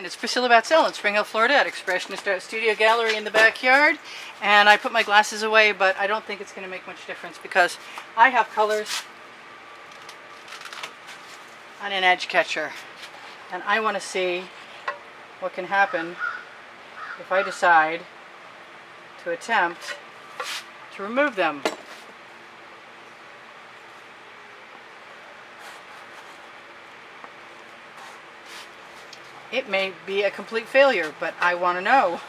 And it's Priscilla Batzell in Spring Hill, Florida at Expressionist Art Studio Gallery in the backyard. And I put my glasses away, but I don't think it's going to make much difference because I have colors on an edge catcher. And I want to see what can happen if I decide to attempt to remove them. It may be a complete failure, but I want to know.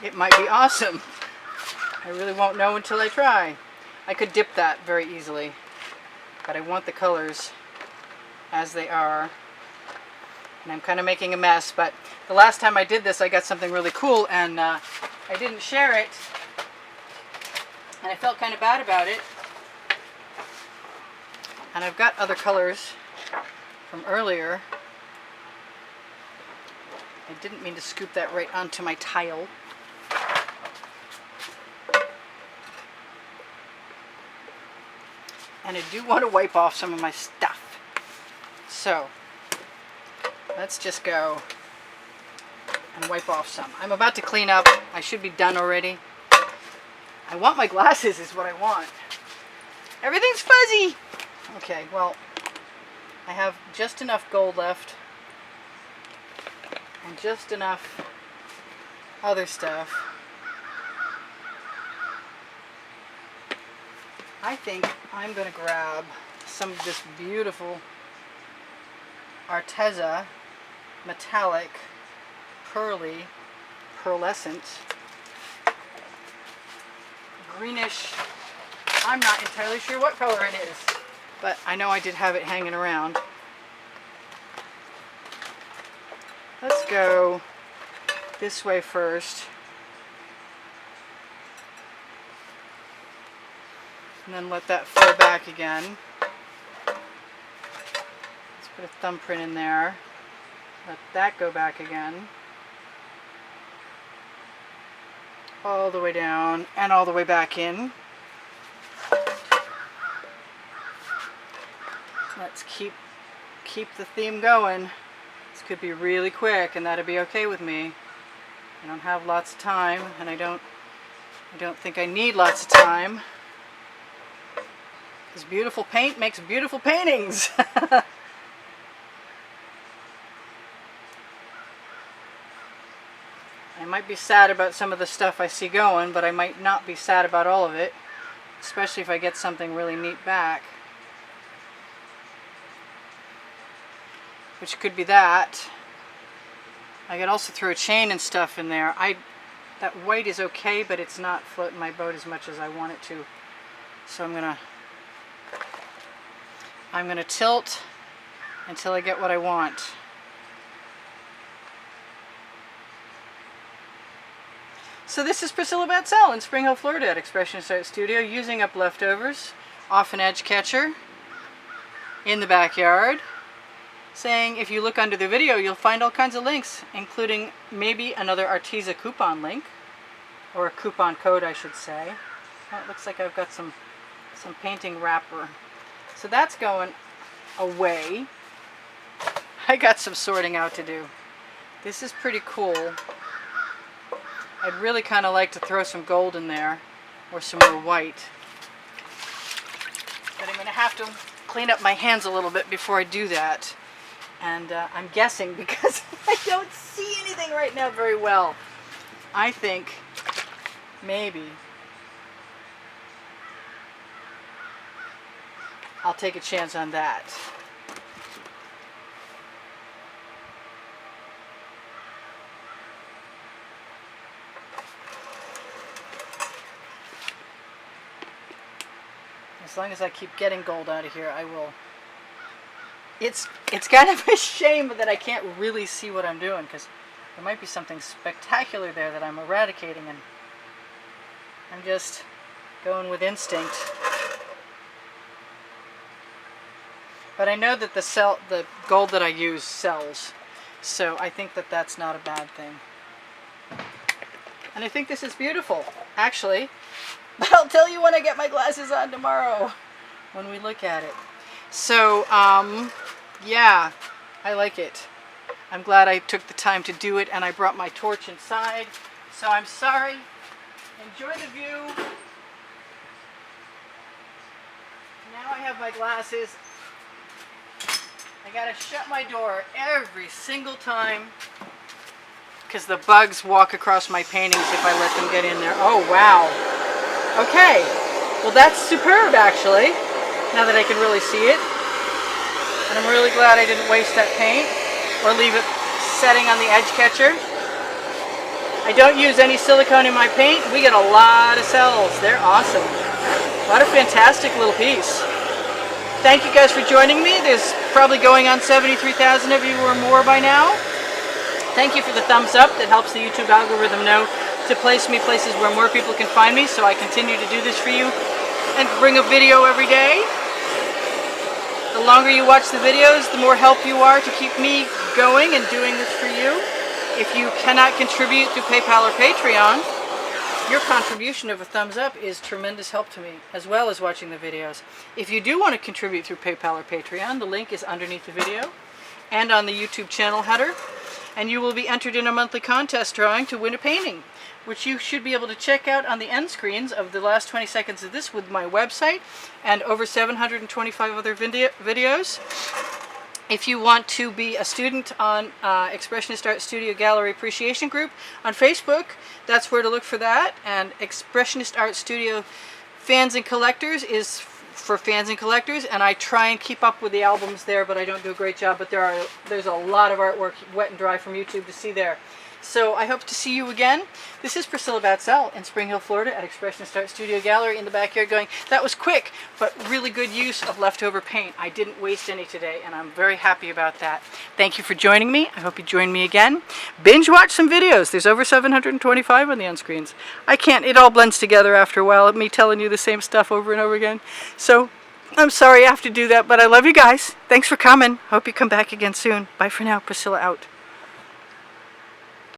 It might be awesome. I really won't know until I try. I could dip that very easily, but I want the colors as they are. And I'm kind of making a mess, but the last time I did this I got something really cool and I didn't share it. And I felt kind of bad about it. And I've got other colors from earlier. I didn't mean to scoop that right onto my tile. And I do want to wipe off some of my stuff. So, let's just go and wipe off some. I'm about to clean up. I should be done already. I want my glasses is what I want. Everything's fuzzy. Okay, well, I have just enough gold left and just enough other stuff. I think I'm going to grab some of this beautiful ARTEZA metallic pearlescent greenish. I'm not entirely sure what color it is, but I know I did have it hanging around. Let's go this way first, and then let that flow back again. Let's put a thumbprint in there. Let that go back again. All the way down and all the way back in. Let's keep the theme going. This could be really quick and that'd be okay with me. I don't have lots of time, and I don't think I need lots of time. Because beautiful paint makes beautiful paintings. I might be sad about some of the stuff I see going, but I might not be sad about all of it, especially if I get something really neat back. Which could be that. I could also throw a chain and stuff in there. That white is okay, but it's not floating my boat as much as I want it to. So I'm gonna tilt until I get what I want. So this is Priscilla Batzell in Spring Hill, Florida at Expressionist Art Studio, using up leftovers off an edge catcher in the backyard, saying if you look under the video you'll find all kinds of links, including maybe another ARTEZA coupon link, or a coupon code I should say. Oh, it looks like I've got some painting wrapper. So that's going away. I got some sorting out to do. This is pretty cool. I'd really kind of like to throw some gold in there, or some more white. But I'm going to have to clean up my hands a little bit before I do that. And I'm guessing, because I don't see anything right now very well, I think maybe I'll take a chance on that. As long as I keep getting gold out of here, I will. It's kind of a shame that I can't really see what I'm doing, because there might be something spectacular there that I'm eradicating, and I'm just going with instinct. But I know that the gold that I use sells, so I think that that's not a bad thing. And I think this is beautiful. Actually, But I'll tell you when I get my glasses on tomorrow, when we look at it. So, yeah, I like it. I'm glad I took the time to do it, and I brought my torch inside. So I'm sorry. Enjoy the view. Now I have my glasses. I gotta shut my door every single time because the bugs walk across my paintings if I let them get in there. Oh, wow. Okay. Well, that's superb, actually, now that I can really see it. And I'm really glad I didn't waste that paint or leave it setting on the edge catcher. I don't use any silicone in my paint. We get a lot of cells. They're awesome. What a fantastic little piece. Thank you guys for joining me. There's probably going on 73,000 of you or more by now. Thank you for the thumbs up. That helps the YouTube algorithm know to place me places where more people can find me, so I continue to do this for you and bring a video every day. The longer you watch the videos, the more help you are to keep me going and doing this for you. If you cannot contribute through PayPal or Patreon, your contribution of a thumbs up is tremendous help to me, as well as watching the videos. If you do want to contribute through PayPal or Patreon, the link is underneath the video and on the YouTube channel header, and you will be entered in a monthly contest drawing to win a painting, which you should be able to check out on the end screens of the last 20 seconds of this with my website and over 725 other videos. If you want to be a student on Expressionist Art Studio Gallery Appreciation Group on Facebook, that's where to look for that. And Expressionist Art Studio Fans and Collectors is for fans and collectors, and I try and keep up with the albums there, but I don't do a great job. But there's a lot of artwork, wet and dry, from YouTube to see there. So I hope to see you again. This is Priscilla Batzell in Spring Hill, Florida at Expressionist Art Studio Gallery in the backyard going, that was quick, but really good use of leftover paint. I didn't waste any today, and I'm very happy about that. Thank you for joining me. I hope you join me again. Binge watch some videos. There's over 725 on the end screens. It all blends together after a while, me telling you the same stuff over and over again. So I'm sorry I have to do that, but I love you guys. Thanks for coming. Hope you come back again soon. Bye for now. Priscilla out.